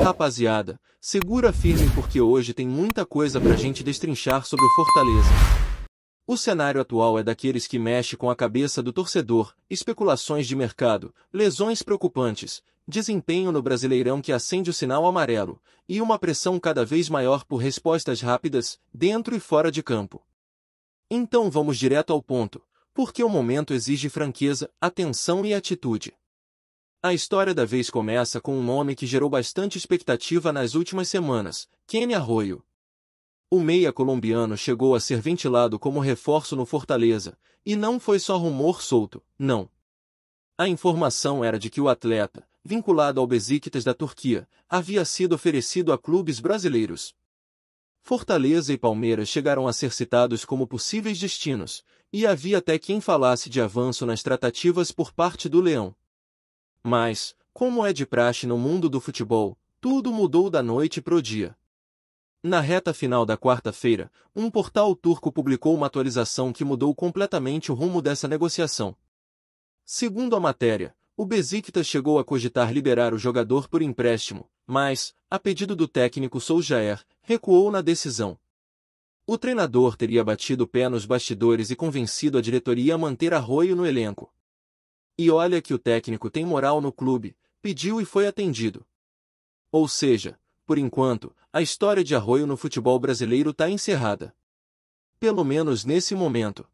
Rapaziada, segura firme porque hoje tem muita coisa pra gente destrinchar sobre o Fortaleza. O cenário atual é daqueles que mexe com a cabeça do torcedor, especulações de mercado, lesões preocupantes, desempenho no Brasileirão que acende o sinal amarelo, e uma pressão cada vez maior por respostas rápidas, dentro e fora de campo. Então vamos direto ao ponto, porque o momento exige franqueza, atenção e atitude. A história da vez começa com um nome que gerou bastante expectativa nas últimas semanas, Kenny Arroyo. O meia colombiano chegou a ser ventilado como reforço no Fortaleza, e não foi só rumor solto, não. A informação era de que o atleta, vinculado ao Beşiktaş da Turquia, havia sido oferecido a clubes brasileiros. Fortaleza e Palmeiras chegaram a ser citados como possíveis destinos, e havia até quem falasse de avanço nas tratativas por parte do Leão. Mas, como é de praxe no mundo do futebol, tudo mudou da noite pro dia. Na reta final da quarta-feira, um portal turco publicou uma atualização que mudou completamente o rumo dessa negociação. Segundo a matéria, o Beşiktaş chegou a cogitar liberar o jogador por empréstimo, mas, a pedido do técnico Solskjaer, recuou na decisão. O treinador teria batido o pé nos bastidores e convencido a diretoria a manter Arroyo no elenco. E olha que o técnico tem moral no clube, pediu e foi atendido. Ou seja, por enquanto, a história de Arroyo no futebol brasileiro está encerrada. Pelo menos nesse momento.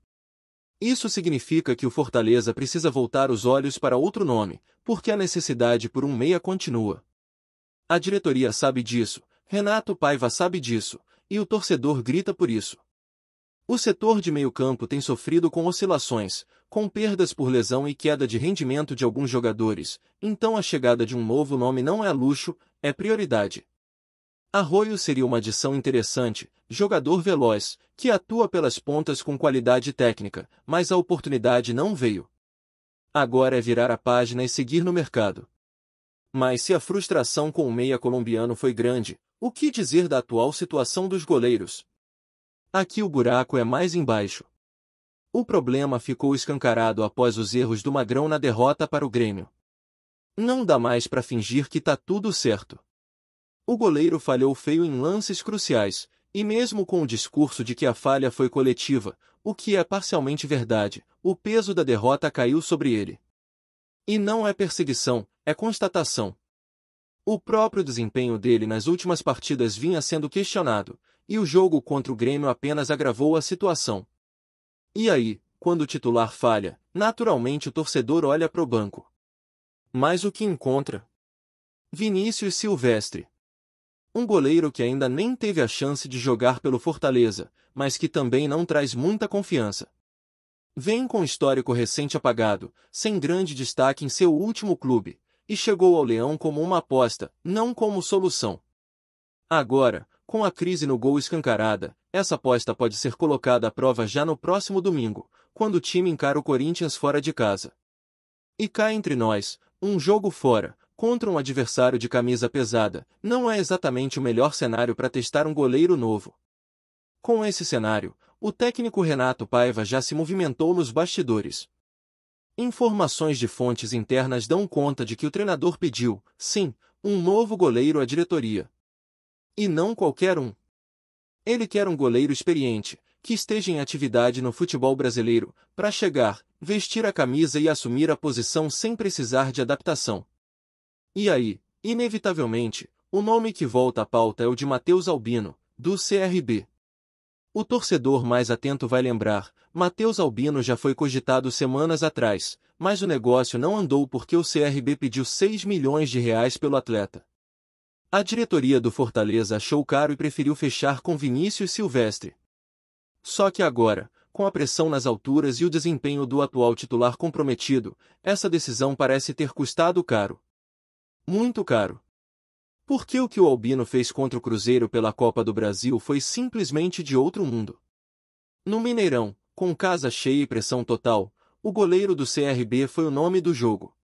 Isso significa que o Fortaleza precisa voltar os olhos para outro nome, porque a necessidade por um meia continua. A diretoria sabe disso, Renato Paiva sabe disso, e o torcedor grita por isso. O setor de meio-campo tem sofrido com oscilações, com perdas por lesão e queda de rendimento de alguns jogadores, então a chegada de um novo nome não é luxo, é prioridade. Arroyo seria uma adição interessante, jogador veloz, que atua pelas pontas com qualidade técnica, mas a oportunidade não veio. Agora é virar a página e seguir no mercado. Mas se a frustração com o meia colombiano foi grande, o que dizer da atual situação dos goleiros? Aqui o buraco é mais embaixo. O problema ficou escancarado após os erros do Magrão na derrota para o Grêmio. Não dá mais para fingir que tá tudo certo. O goleiro falhou feio em lances cruciais, e mesmo com o discurso de que a falha foi coletiva, o que é parcialmente verdade, o peso da derrota caiu sobre ele. E não é perseguição, é constatação. O próprio desempenho dele nas últimas partidas vinha sendo questionado, e o jogo contra o Grêmio apenas agravou a situação. E aí, quando o titular falha, naturalmente o torcedor olha pro banco. Mas o que encontra? Vinícius Silvestre. Um goleiro que ainda nem teve a chance de jogar pelo Fortaleza, mas que também não traz muita confiança. Vem com histórico recente apagado, sem grande destaque em seu último clube, e chegou ao Leão como uma aposta, não como solução. Agora, com a crise no gol escancarada, essa aposta pode ser colocada à prova já no próximo domingo, quando o time encara o Corinthians fora de casa. E cá entre nós, um jogo fora, contra um adversário de camisa pesada, não é exatamente o melhor cenário para testar um goleiro novo. Com esse cenário, o técnico Renato Paiva já se movimentou nos bastidores. Informações de fontes internas dão conta de que o treinador pediu, sim, um novo goleiro à diretoria. E não qualquer um. Ele quer um goleiro experiente, que esteja em atividade no futebol brasileiro, para chegar, vestir a camisa e assumir a posição sem precisar de adaptação. E aí, inevitavelmente, o nome que volta à pauta é o de Matheus Albino, do CRB. O torcedor mais atento vai lembrar, Matheus Albino já foi cogitado semanas atrás, mas o negócio não andou porque o CRB pediu 6 milhões de reais pelo atleta. A diretoria do Fortaleza achou caro e preferiu fechar com Vinícius Silvestre. Só que agora, com a pressão nas alturas e o desempenho do atual titular comprometido, essa decisão parece ter custado caro. Muito caro. Porque o que o Albino fez contra o Cruzeiro pela Copa do Brasil foi simplesmente de outro mundo. No Mineirão, com casa cheia e pressão total, o goleiro do CRB foi o nome do jogo.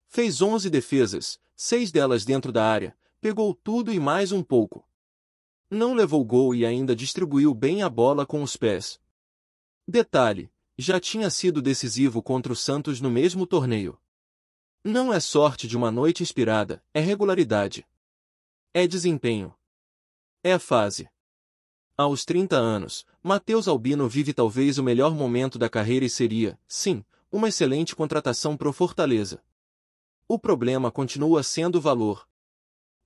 Fez 11 defesas, 6 delas dentro da área, pegou tudo e mais um pouco. Não levou gol e ainda distribuiu bem a bola com os pés. Detalhe, já tinha sido decisivo contra o Santos no mesmo torneio. Não é sorte de uma noite inspirada, é regularidade. É desempenho. É fase. Aos 30 anos, Matheus Albino vive talvez o melhor momento da carreira e seria, sim, uma excelente contratação pro Fortaleza. O problema continua sendo o valor.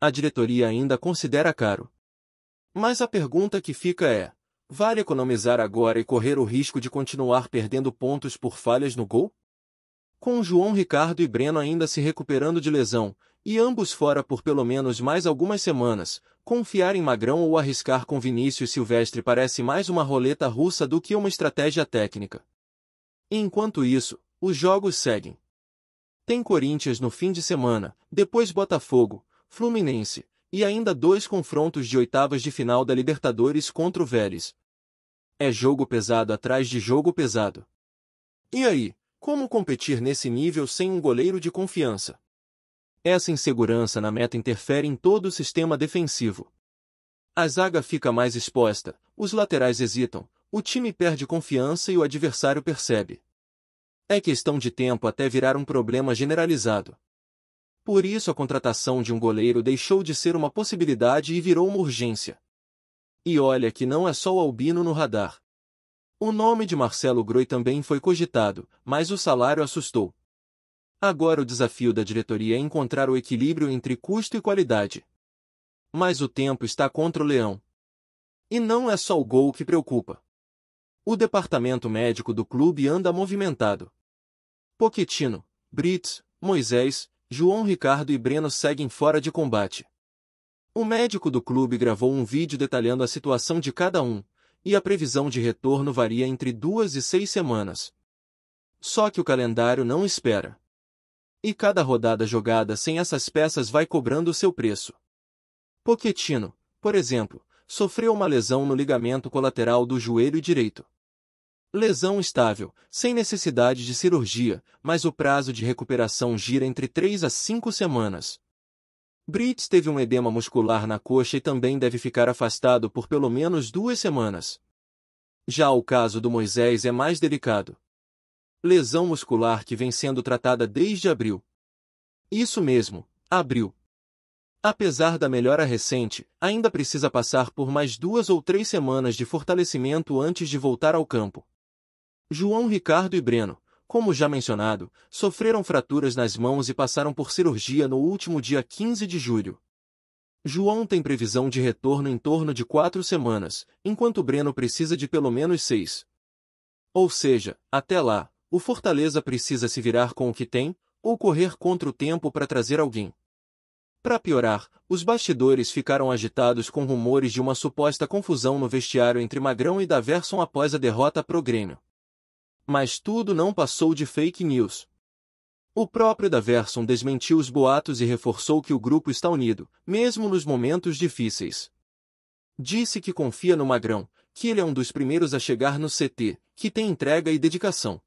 A diretoria ainda considera caro. Mas a pergunta que fica é: vale economizar agora e correr o risco de continuar perdendo pontos por falhas no gol? Com João Ricardo e Breno ainda se recuperando de lesão, e ambos fora por pelo menos mais algumas semanas, confiar em Magrão ou arriscar com Vinícius Silvestre parece mais uma roleta russa do que uma estratégia técnica. Enquanto isso, os jogos seguem. Tem Corinthians no fim de semana, depois Botafogo, Fluminense, e ainda 2 confrontos de oitavas de final da Libertadores contra o Vélez. É jogo pesado atrás de jogo pesado. E aí, como competir nesse nível sem um goleiro de confiança? Essa insegurança na meta interfere em todo o sistema defensivo. A zaga fica mais exposta, os laterais hesitam, o time perde confiança e o adversário percebe. É questão de tempo até virar um problema generalizado. Por isso a contratação de um goleiro deixou de ser uma possibilidade e virou uma urgência. E olha que não é só o Albino no radar. O nome de Marcelo Groi também foi cogitado, mas o salário assustou. Agora o desafio da diretoria é encontrar o equilíbrio entre custo e qualidade. Mas o tempo está contra o Leão. E não é só o gol que preocupa. O departamento médico do clube anda movimentado. Pochettino, Brits, Moisés, João Ricardo e Breno seguem fora de combate. O médico do clube gravou um vídeo detalhando a situação de cada um, e a previsão de retorno varia entre 2 e 6 semanas. Só que o calendário não espera. E cada rodada jogada sem essas peças vai cobrando o seu preço. Pochettino, por exemplo, sofreu uma lesão no ligamento colateral do joelho direito. Lesão estável, sem necessidade de cirurgia, mas o prazo de recuperação gira entre 3 a 5 semanas. Brits teve um edema muscular na coxa e também deve ficar afastado por pelo menos 2 semanas. Já o caso do Moisés é mais delicado. Lesão muscular que vem sendo tratada desde abril. Isso mesmo, abril. Apesar da melhora recente, ainda precisa passar por mais 2 ou 3 semanas de fortalecimento antes de voltar ao campo. João Ricardo e Breno, como já mencionado, sofreram fraturas nas mãos e passaram por cirurgia no último dia 15 de julho. João tem previsão de retorno em torno de 4 semanas, enquanto Breno precisa de pelo menos 6. Ou seja, até lá, o Fortaleza precisa se virar com o que tem, ou correr contra o tempo para trazer alguém. Para piorar, os bastidores ficaram agitados com rumores de uma suposta confusão no vestiário entre Magrão e Daverson após a derrota pro Grêmio. Mas tudo não passou de fake news. O próprio Daverson desmentiu os boatos e reforçou que o grupo está unido, mesmo nos momentos difíceis. Disse que confia no Magrão, que ele é um dos primeiros a chegar no CT, que tem entrega e dedicação.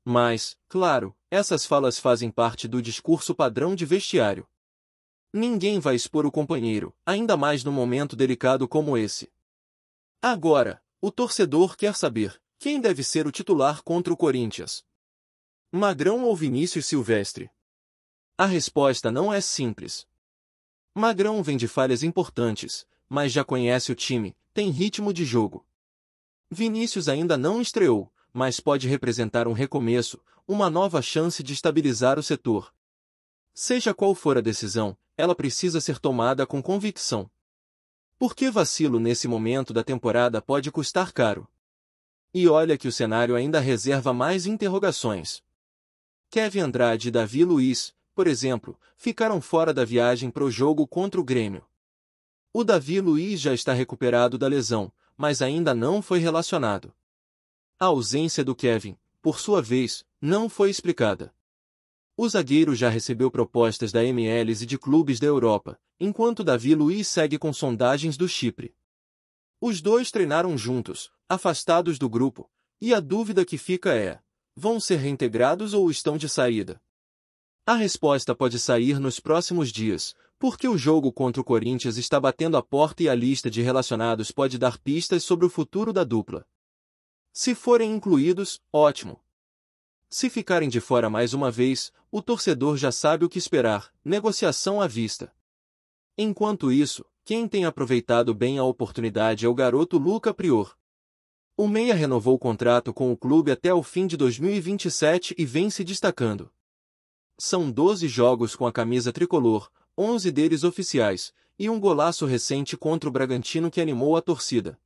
Mas, claro, essas falas fazem parte do discurso padrão de vestiário. Ninguém vai expor o companheiro, ainda mais num momento delicado como esse. Agora, o torcedor quer saber: quem deve ser o titular contra o Corinthians? Magrão ou Vinícius Silvestre? A resposta não é simples. Magrão vem de falhas importantes, mas já conhece o time, tem ritmo de jogo. Vinícius ainda não estreou, mas pode representar um recomeço, uma nova chance de estabilizar o setor. Seja qual for a decisão, ela precisa ser tomada com convicção. Porque vacilo nesse momento da temporada pode custar caro. E olha que o cenário ainda reserva mais interrogações. Kevin Andrade e Davi Luiz, por exemplo, ficaram fora da viagem para o jogo contra o Grêmio. O Davi Luiz já está recuperado da lesão, mas ainda não foi relacionado. A ausência do Kevin, por sua vez, não foi explicada. O zagueiro já recebeu propostas da MLS e de clubes da Europa, enquanto Davi Luiz segue com sondagens do Chipre. Os dois treinaram juntos, afastados do grupo, e a dúvida que fica é: vão ser reintegrados ou estão de saída? A resposta pode sair nos próximos dias, porque o jogo contra o Corinthians está batendo a porta e a lista de relacionados pode dar pistas sobre o futuro da dupla. Se forem incluídos, ótimo. Se ficarem de fora mais uma vez, o torcedor já sabe o que esperar: negociação à vista. Enquanto isso, quem tem aproveitado bem a oportunidade é o garoto Luca Prior. O meia renovou o contrato com o clube até o fim de 2027 e vem se destacando. São 12 jogos com a camisa tricolor, 11 deles oficiais, e um golaço recente contra o Bragantino que animou a torcida.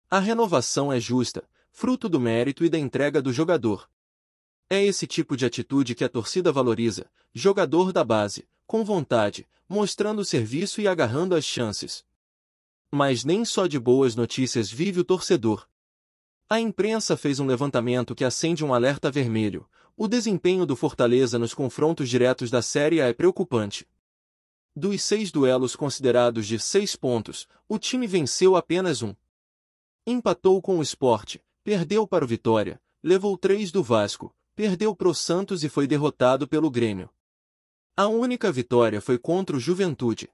A renovação é justa, fruto do mérito e da entrega do jogador. É esse tipo de atitude que a torcida valoriza, jogador da base, com vontade, mostrando serviço e agarrando as chances. Mas nem só de boas notícias vive o torcedor. A imprensa fez um levantamento que acende um alerta vermelho. O desempenho do Fortaleza nos confrontos diretos da Série A é preocupante. Dos 6 duelos considerados de 6 pontos, o time venceu apenas um. Empatou com o Sport, perdeu para o Vitória, levou 3 do Vasco, perdeu pro Santos e foi derrotado pelo Grêmio. A única vitória foi contra o Juventude.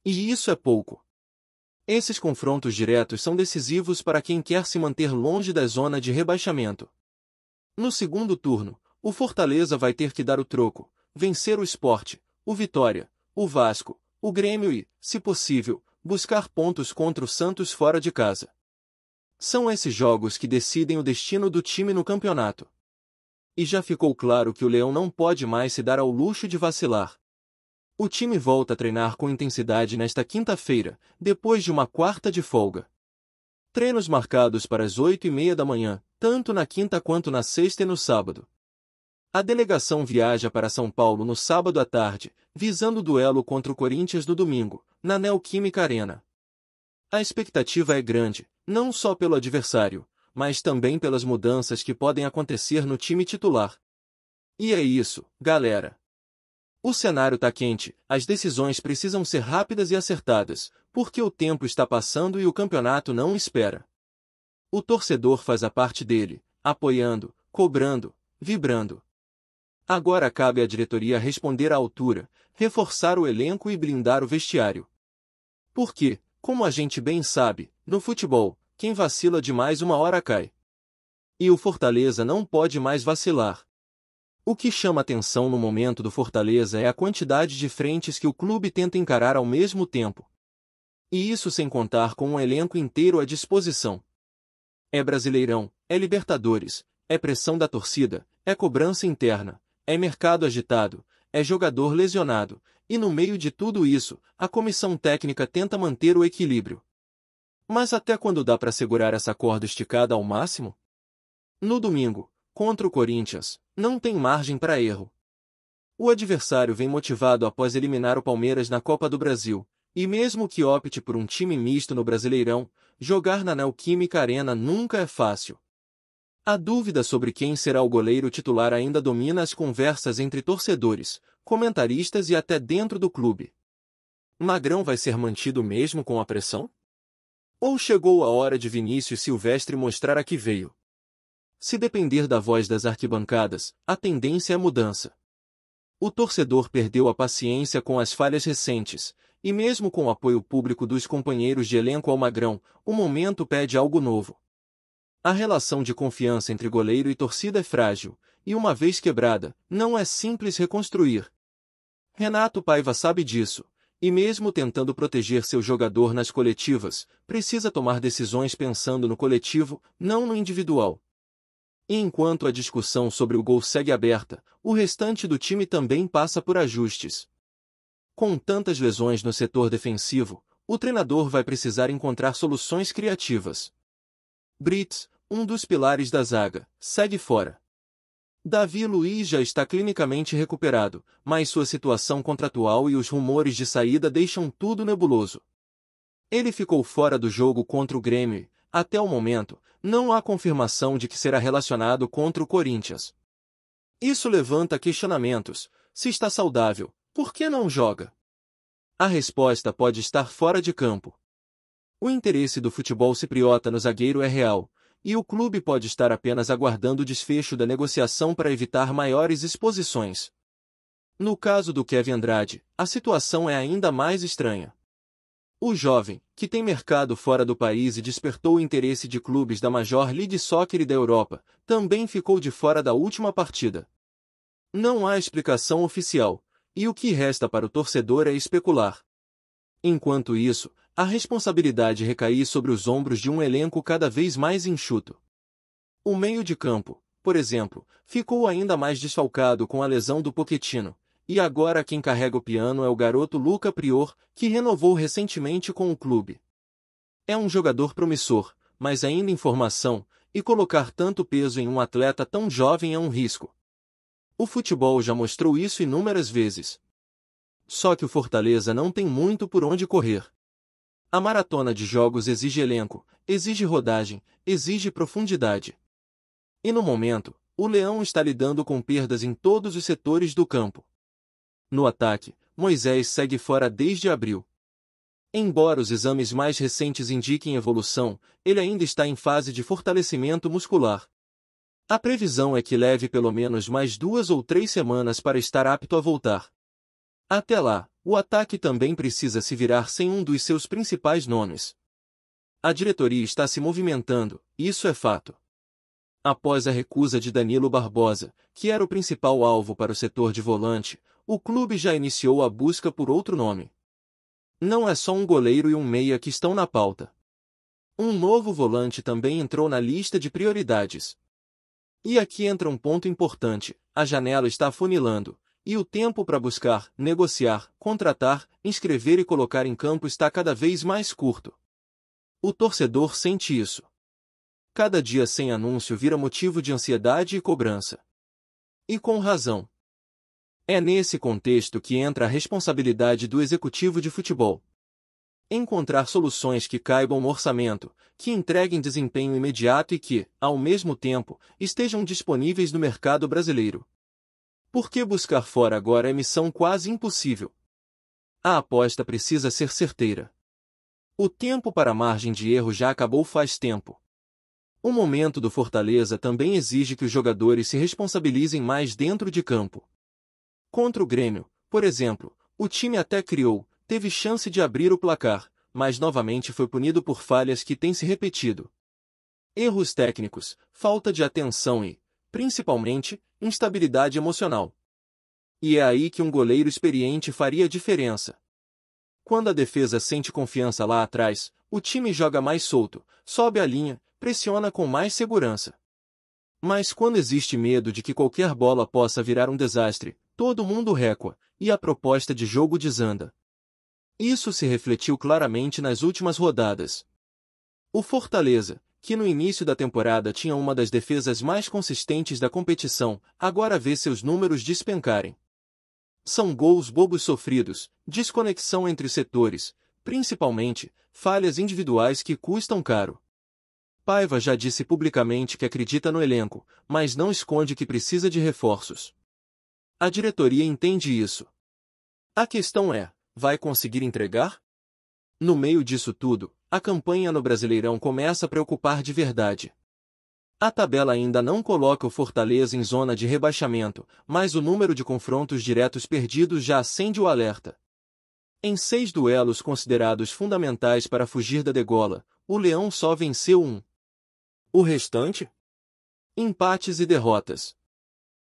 E isso é pouco. Esses confrontos diretos são decisivos para quem quer se manter longe da zona de rebaixamento. No segundo turno, o Fortaleza vai ter que dar o troco, vencer o Sport, o Vitória, o Vasco, o Grêmio e, se possível, buscar pontos contra o Santos fora de casa. São esses jogos que decidem o destino do time no campeonato. E já ficou claro que o Leão não pode mais se dar ao luxo de vacilar. O time volta a treinar com intensidade nesta quinta-feira, depois de uma quarta de folga. Treinos marcados para as 8h30 da manhã, tanto na quinta quanto na sexta e no sábado. A delegação viaja para São Paulo no sábado à tarde, visando o duelo contra o Corinthians no domingo, na Neoquímica Arena. A expectativa é grande, não só pelo adversário, mas também pelas mudanças que podem acontecer no time titular. E é isso, galera. O cenário tá quente, as decisões precisam ser rápidas e acertadas, porque o tempo está passando e o campeonato não espera. O torcedor faz a parte dele, apoiando, cobrando, vibrando. Agora cabe à diretoria responder à altura, reforçar o elenco e blindar o vestiário. Porque, como a gente bem sabe, no futebol, quem vacila demais uma hora cai. E o Fortaleza não pode mais vacilar. O que chama atenção no momento do Fortaleza é a quantidade de frentes que o clube tenta encarar ao mesmo tempo. E isso sem contar com um elenco inteiro à disposição. É Brasileirão, é Libertadores, é pressão da torcida, é cobrança interna, é mercado agitado, é jogador lesionado, e no meio de tudo isso, a comissão técnica tenta manter o equilíbrio. Mas até quando dá para segurar essa corda esticada ao máximo? No domingo, contra o Corinthians, não tem margem para erro. O adversário vem motivado após eliminar o Palmeiras na Copa do Brasil, e mesmo que opte por um time misto no Brasileirão, jogar na Neoquímica Arena nunca é fácil. A dúvida sobre quem será o goleiro titular ainda domina as conversas entre torcedores, comentaristas e até dentro do clube. Magrão vai ser mantido mesmo com a pressão? Ou chegou a hora de Vinícius Silvestre mostrar a que veio? Se depender da voz das arquibancadas, a tendência é mudança. O torcedor perdeu a paciência com as falhas recentes, e mesmo com o apoio público dos companheiros de elenco ao Magrão, o momento pede algo novo. A relação de confiança entre goleiro e torcida é frágil, e uma vez quebrada, não é simples reconstruir. Renato Paiva sabe disso, e mesmo tentando proteger seu jogador nas coletivas, precisa tomar decisões pensando no coletivo, não no individual. E enquanto a discussão sobre o gol segue aberta, o restante do time também passa por ajustes. Com tantas lesões no setor defensivo, o treinador vai precisar encontrar soluções criativas. Brits, um dos pilares da zaga, segue fora. Davi Luiz já está clinicamente recuperado, mas sua situação contratual e os rumores de saída deixam tudo nebuloso. Ele ficou fora do jogo contra o Grêmio e, até o momento, não há confirmação de que será relacionado contra o Corinthians. Isso levanta questionamentos. Se está saudável, por que não joga? A resposta pode estar fora de campo. O interesse do futebol cipriota no zagueiro é real, e o clube pode estar apenas aguardando o desfecho da negociação para evitar maiores exposições. No caso do Kevin Andrade, a situação é ainda mais estranha. O jovem, que tem mercado fora do país e despertou o interesse de clubes da Major League Soccer e da Europa, também ficou de fora da última partida. Não há explicação oficial, e o que resta para o torcedor é especular. Enquanto isso, a responsabilidade recai sobre os ombros de um elenco cada vez mais enxuto. O meio de campo, por exemplo, ficou ainda mais desfalcado com a lesão do Pochettino, e agora quem carrega o piano é o garoto Luca Prior, que renovou recentemente com o clube. É um jogador promissor, mas ainda em formação, e colocar tanto peso em um atleta tão jovem é um risco. O futebol já mostrou isso inúmeras vezes. Só que o Fortaleza não tem muito por onde correr. A maratona de jogos exige elenco, exige rodagem, exige profundidade. E no momento, o Leão está lidando com perdas em todos os setores do campo. No ataque, Moisés segue fora desde abril. Embora os exames mais recentes indiquem evolução, ele ainda está em fase de fortalecimento muscular. A previsão é que leve pelo menos mais 2 ou 3 semanas para estar apto a voltar. Até lá, o ataque também precisa se virar sem um dos seus principais nomes. A diretoria está se movimentando, isso é fato. Após a recusa de Danilo Barbosa, que era o principal alvo para o setor de volante, o clube já iniciou a busca por outro nome. Não é só um goleiro e um meia que estão na pauta. Um novo volante também entrou na lista de prioridades. E aqui entra um ponto importante: a janela está afunilando, e o tempo para buscar, negociar, contratar, inscrever e colocar em campo está cada vez mais curto. O torcedor sente isso. Cada dia sem anúncio vira motivo de ansiedade e cobrança. E com razão. É nesse contexto que entra a responsabilidade do executivo de futebol. Encontrar soluções que caibam no orçamento, que entreguem desempenho imediato e que, ao mesmo tempo, estejam disponíveis no mercado brasileiro. Porque buscar fora agora é missão quase impossível. A aposta precisa ser certeira. O tempo para a margem de erro já acabou faz tempo. O momento do Fortaleza também exige que os jogadores se responsabilizem mais dentro de campo. Contra o Grêmio, por exemplo, o time até teve chance de abrir o placar, mas novamente foi punido por falhas que têm se repetido. Erros técnicos, falta de atenção e, principalmente, instabilidade emocional. E é aí que um goleiro experiente faria diferença. Quando a defesa sente confiança lá atrás, o time joga mais solto, sobe a linha, pressiona com mais segurança. Mas quando existe medo de que qualquer bola possa virar um desastre, todo mundo recua, e a proposta de jogo desanda. Isso se refletiu claramente nas últimas rodadas. O Fortaleza, que no início da temporada tinha uma das defesas mais consistentes da competição, agora vê seus números despencarem. São gols bobos sofridos, desconexão entre os setores, principalmente, falhas individuais que custam caro. Paiva já disse publicamente que acredita no elenco, mas não esconde que precisa de reforços. A diretoria entende isso. A questão é, vai conseguir entregar? No meio disso tudo, a campanha no Brasileirão começa a preocupar de verdade. A tabela ainda não coloca o Fortaleza em zona de rebaixamento, mas o número de confrontos diretos perdidos já acende o alerta. Em 6 duelos considerados fundamentais para fugir da degola, o Leão só venceu um. O restante? Empates e derrotas.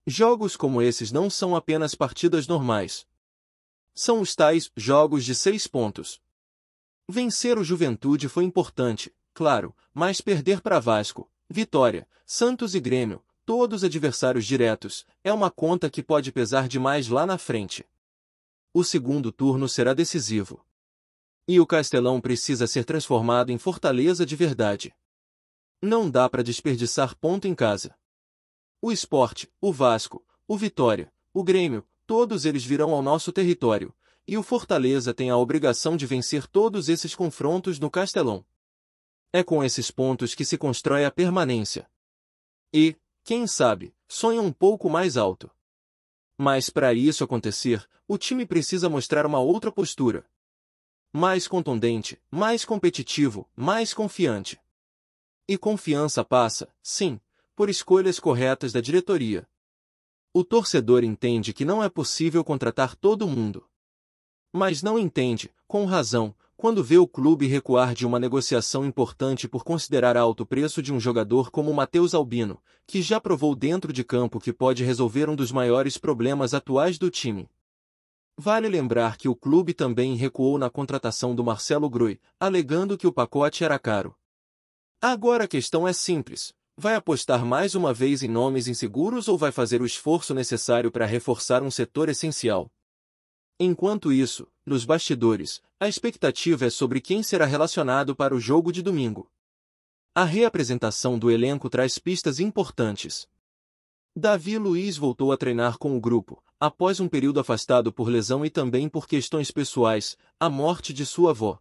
Jogos como esses não são apenas partidas normais. São os tais jogos de 6 pontos. Vencer o Juventude foi importante, claro, mas perder para Vasco, Vitória, Santos e Grêmio, todos adversários diretos, é uma conta que pode pesar demais lá na frente. O segundo turno será decisivo. E o Castelão precisa ser transformado em Fortaleza de verdade. Não dá para desperdiçar ponto em casa. O Sport, o Vasco, o Vitória, o Grêmio, todos eles virão ao nosso território, e o Fortaleza tem a obrigação de vencer todos esses confrontos no Castelão. É com esses pontos que se constrói a permanência. E, quem sabe, sonha um pouco mais alto. Mas para isso acontecer, o time precisa mostrar uma outra postura. Mais contundente, mais competitivo, mais confiante. E confiança passa, sim, por escolhas corretas da diretoria. O torcedor entende que não é possível contratar todo mundo. Mas não entende, com razão, quando vê o clube recuar de uma negociação importante por considerar alto o preço de um jogador como Matheus Albino, que já provou dentro de campo que pode resolver um dos maiores problemas atuais do time. Vale lembrar que o clube também recuou na contratação do Marcelo Groi, alegando que o pacote era caro. Agora a questão é simples: vai apostar mais uma vez em nomes inseguros ou vai fazer o esforço necessário para reforçar um setor essencial? Enquanto isso, nos bastidores, a expectativa é sobre quem será relacionado para o jogo de domingo. A reapresentação do elenco traz pistas importantes. Davi Luiz voltou a treinar com o grupo, após um período afastado por lesão e também por questões pessoais, a morte de sua avó.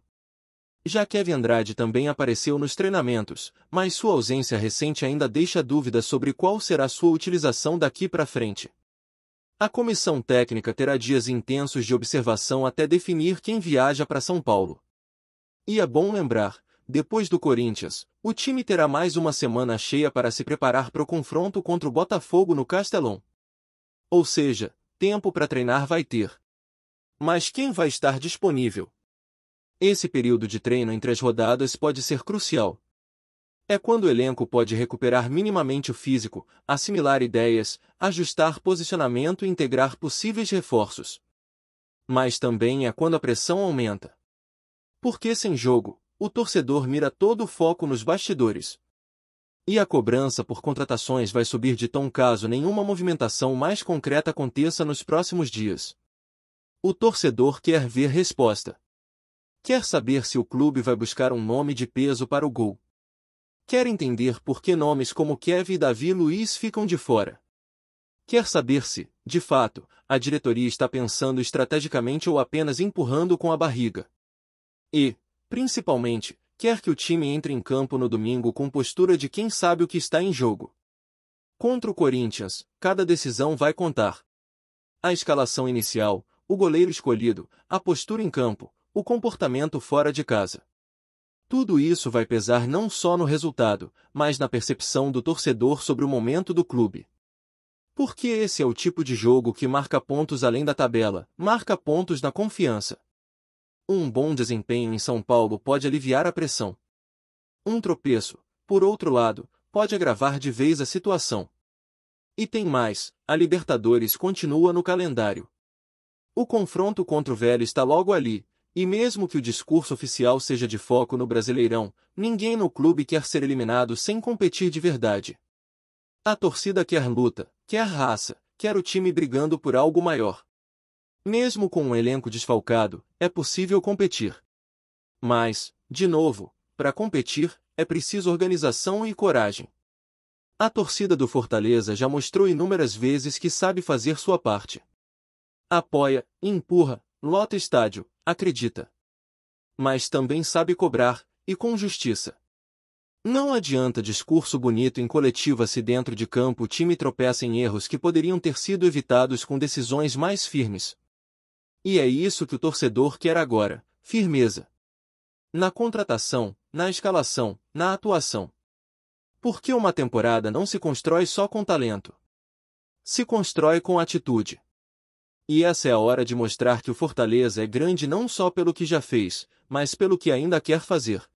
Já Kevin Andrade também apareceu nos treinamentos, mas sua ausência recente ainda deixa dúvidas sobre qual será sua utilização daqui para frente. A comissão técnica terá dias intensos de observação até definir quem viaja para São Paulo. E é bom lembrar, depois do Corinthians, o time terá mais uma semana cheia para se preparar para o confronto contra o Botafogo no Castelão. Ou seja, tempo para treinar vai ter. Mas quem vai estar disponível? Esse período de treino entre as rodadas pode ser crucial. É quando o elenco pode recuperar minimamente o físico, assimilar ideias, ajustar posicionamento e integrar possíveis reforços. Mas também é quando a pressão aumenta. Porque sem jogo, o torcedor mira todo o foco nos bastidores. E a cobrança por contratações vai subir de tom caso nenhuma movimentação mais concreta aconteça nos próximos dias. O torcedor quer ver resposta. Quer saber se o clube vai buscar um nome de peso para o gol. Quer entender por que nomes como Kevin e Davi Luiz ficam de fora. Quer saber se, de fato, a diretoria está pensando estrategicamente ou apenas empurrando com a barriga. E, principalmente, quer que o time entre em campo no domingo com postura de quem sabe o que está em jogo. Contra o Corinthians, cada decisão vai contar. A escalação inicial, o goleiro escolhido, a postura em campo, o comportamento fora de casa. Tudo isso vai pesar não só no resultado, mas na percepção do torcedor sobre o momento do clube. Porque esse é o tipo de jogo que marca pontos além da tabela, marca pontos na confiança. Um bom desempenho em São Paulo pode aliviar a pressão. Um tropeço, por outro lado, pode agravar de vez a situação. E tem mais, a Libertadores continua no calendário. O confronto contra o Velho está logo ali. E mesmo que o discurso oficial seja de foco no Brasileirão, ninguém no clube quer ser eliminado sem competir de verdade. A torcida quer luta, quer raça, quer o time brigando por algo maior. Mesmo com um elenco desfalcado, é possível competir. Mas, de novo, para competir, é preciso organização e coragem. A torcida do Fortaleza já mostrou inúmeras vezes que sabe fazer sua parte. Apoia, empurra, lota estádio, acredita. Mas também sabe cobrar, e com justiça. Não adianta discurso bonito em coletiva se dentro de campo o time tropeça em erros que poderiam ter sido evitados com decisões mais firmes. E é isso que o torcedor quer agora, firmeza. Na contratação, na escalação, na atuação. Porque uma temporada não se constrói só com talento. Se constrói com atitude. E essa é a hora de mostrar que o Fortaleza é grande não só pelo que já fez, mas pelo que ainda quer fazer.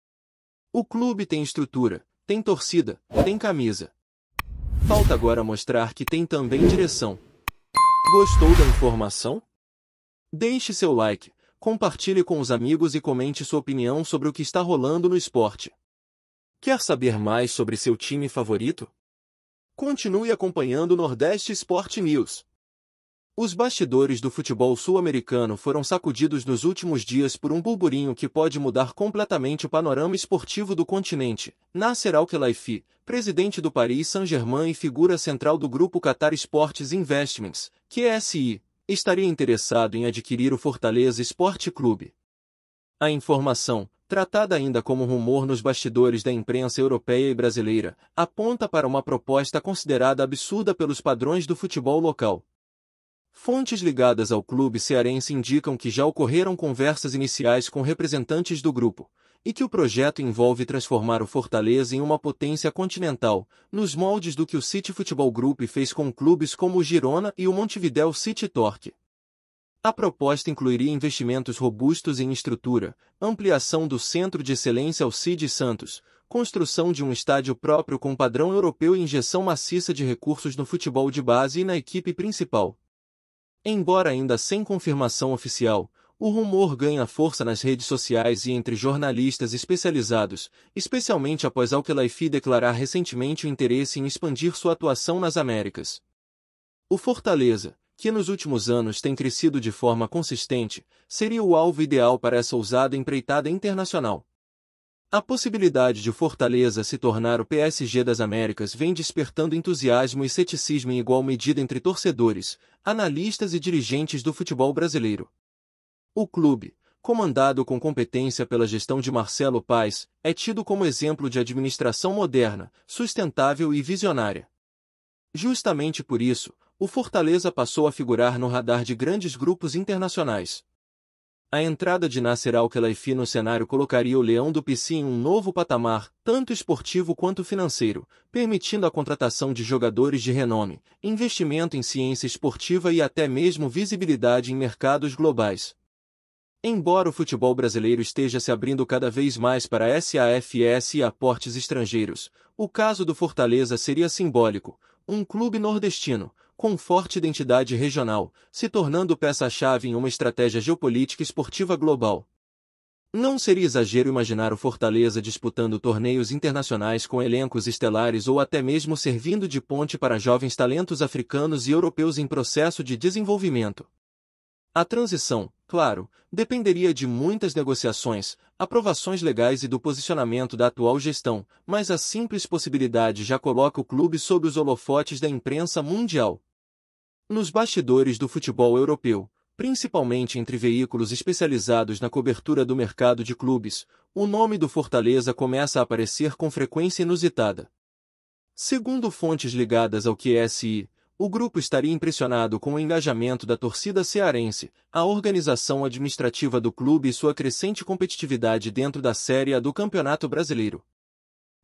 O clube tem estrutura, tem torcida, tem camisa. Falta agora mostrar que tem também direção. Gostou da informação? Deixe seu like, compartilhe com os amigos e comente sua opinião sobre o que está rolando no esporte. Quer saber mais sobre seu time favorito? Continue acompanhando o Nordeste Sport News. Os bastidores do futebol sul-americano foram sacudidos nos últimos dias por um burburinho que pode mudar completamente o panorama esportivo do continente. Nasser Al-Khelaifi, presidente do Paris Saint-Germain e figura central do grupo Qatar Sports Investments, QSI, estaria interessado em adquirir o Fortaleza Esporte Clube. A informação, tratada ainda como rumor nos bastidores da imprensa europeia e brasileira, aponta para uma proposta considerada absurda pelos padrões do futebol local. Fontes ligadas ao clube cearense indicam que já ocorreram conversas iniciais com representantes do grupo, e que o projeto envolve transformar o Fortaleza em uma potência continental, nos moldes do que o City Futebol Group fez com clubes como o Girona e o Montevideo City Torque. A proposta incluiria investimentos robustos em estrutura, ampliação do Centro de Excelência Alcides Santos, construção de um estádio próprio com padrão europeu e injeção maciça de recursos no futebol de base e na equipe principal. Embora ainda sem confirmação oficial, o rumor ganha força nas redes sociais e entre jornalistas especializados, especialmente após Al-Khelaifi declarar recentemente o interesse em expandir sua atuação nas Américas. O Fortaleza, que nos últimos anos tem crescido de forma consistente, seria o alvo ideal para essa ousada empreitada internacional. A possibilidade de o Fortaleza se tornar o PSG das Américas vem despertando entusiasmo e ceticismo em igual medida entre torcedores, analistas e dirigentes do futebol brasileiro. O clube, comandado com competência pela gestão de Marcelo Paes, é tido como exemplo de administração moderna, sustentável e visionária. Justamente por isso, o Fortaleza passou a figurar no radar de grandes grupos internacionais. A entrada de Nasser Al-Khelaifi no cenário colocaria o Leão do Pici em um novo patamar, tanto esportivo quanto financeiro, permitindo a contratação de jogadores de renome, investimento em ciência esportiva e até mesmo visibilidade em mercados globais. Embora o futebol brasileiro esteja se abrindo cada vez mais para SAFs e aportes estrangeiros, o caso do Fortaleza seria simbólico, um clube nordestino, com forte identidade regional, se tornando peça-chave em uma estratégia geopolítica esportiva global. Não seria exagero imaginar o Fortaleza disputando torneios internacionais com elencos estelares ou até mesmo servindo de ponte para jovens talentos africanos e europeus em processo de desenvolvimento. A transição, claro, dependeria de muitas negociações, aprovações legais e do posicionamento da atual gestão, mas a simples possibilidade já coloca o clube sob os holofotes da imprensa mundial. Nos bastidores do futebol europeu, principalmente entre veículos especializados na cobertura do mercado de clubes, o nome do Fortaleza começa a aparecer com frequência inusitada. Segundo fontes ligadas ao QSI, o grupo estaria impressionado com o engajamento da torcida cearense, a organização administrativa do clube e sua crescente competitividade dentro da Série A do Campeonato Brasileiro.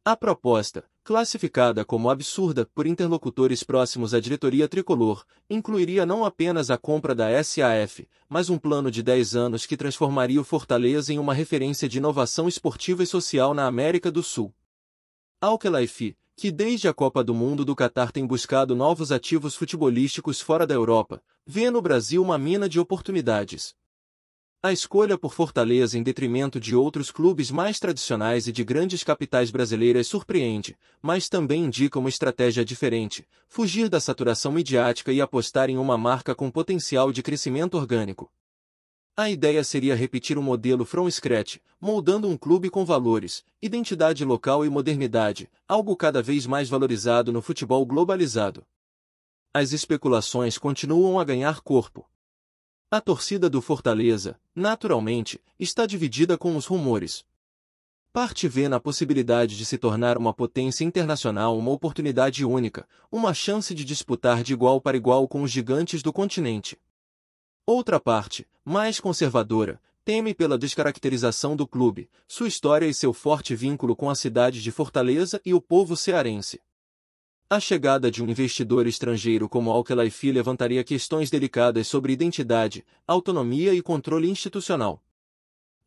A proposta, classificada como absurda por interlocutores próximos à diretoria tricolor, incluiria não apenas a compra da SAF, mas um plano de 10 anos que transformaria o Fortaleza em uma referência de inovação esportiva e social na América do Sul. Al-Khelaifi, que desde a Copa do Mundo do Catar tem buscado novos ativos futebolísticos fora da Europa, vê no Brasil uma mina de oportunidades. A escolha por Fortaleza em detrimento de outros clubes mais tradicionais e de grandes capitais brasileiras surpreende, mas também indica uma estratégia diferente, fugir da saturação midiática e apostar em uma marca com potencial de crescimento orgânico. A ideia seria repetir o modelo from scratch, moldando um clube com valores, identidade local e modernidade, algo cada vez mais valorizado no futebol globalizado. As especulações continuam a ganhar corpo. A torcida do Fortaleza, naturalmente, está dividida com os rumores. Parte vê na possibilidade de se tornar uma potência internacional uma oportunidade única, uma chance de disputar de igual para igual com os gigantes do continente. Outra parte, mais conservadora, teme pela descaracterização do clube, sua história e seu forte vínculo com a cidade de Fortaleza e o povo cearense. A chegada de um investidor estrangeiro como Al-Khelaifi levantaria questões delicadas sobre identidade, autonomia e controle institucional.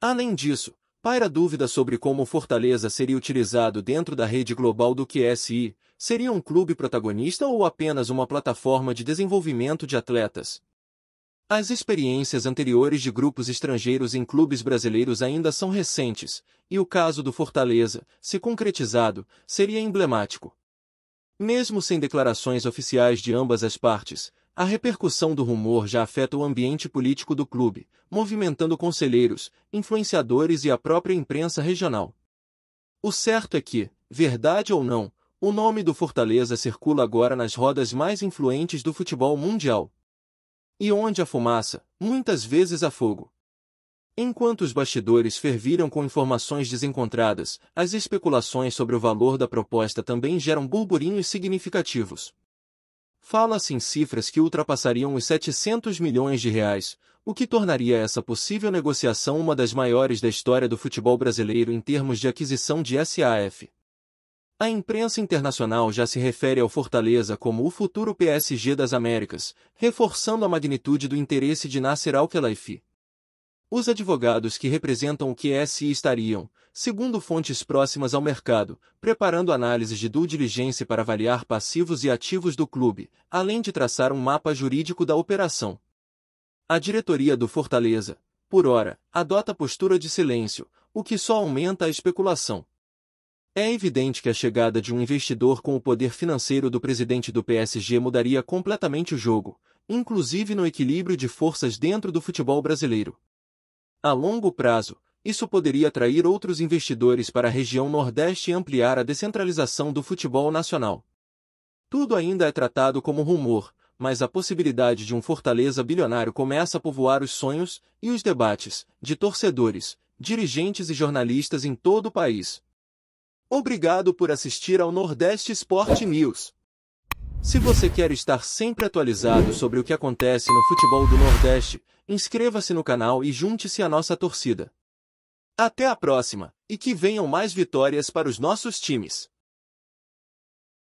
Além disso, paira dúvida sobre como o Fortaleza seria utilizado dentro da rede global do QSI, seria um clube protagonista ou apenas uma plataforma de desenvolvimento de atletas? As experiências anteriores de grupos estrangeiros em clubes brasileiros ainda são recentes, e o caso do Fortaleza, se concretizado, seria emblemático. Mesmo sem declarações oficiais de ambas as partes, a repercussão do rumor já afeta o ambiente político do clube, movimentando conselheiros, influenciadores e a própria imprensa regional. O certo é que, verdade ou não, o nome do Fortaleza circula agora nas rodas mais influentes do futebol mundial. E onde há fumaça, muitas vezes há fogo. Enquanto os bastidores ferviram com informações desencontradas, as especulações sobre o valor da proposta também geram burburinhos significativos. Fala-se em cifras que ultrapassariam os 700 milhões de reais, o que tornaria essa possível negociação uma das maiores da história do futebol brasileiro em termos de aquisição de SAF. A imprensa internacional já se refere ao Fortaleza como o futuro PSG das Américas, reforçando a magnitude do interesse de Nasser Al-Khelaifi. Os advogados que representam o QSI estariam, segundo fontes próximas ao mercado, preparando análises de due diligence para avaliar passivos e ativos do clube, além de traçar um mapa jurídico da operação. A diretoria do Fortaleza, por ora, adota postura de silêncio, o que só aumenta a especulação. É evidente que a chegada de um investidor com o poder financeiro do presidente do PSG mudaria completamente o jogo, inclusive no equilíbrio de forças dentro do futebol brasileiro. A longo prazo, isso poderia atrair outros investidores para a região Nordeste e ampliar a descentralização do futebol nacional. Tudo ainda é tratado como rumor, mas a possibilidade de um Fortaleza bilionário começa a povoar os sonhos e os debates de torcedores, dirigentes e jornalistas em todo o país. Obrigado por assistir ao Nordeste Sport News. Se você quer estar sempre atualizado sobre o que acontece no futebol do Nordeste, inscreva-se no canal e junte-se à nossa torcida. Até a próxima, e que venham mais vitórias para os nossos times.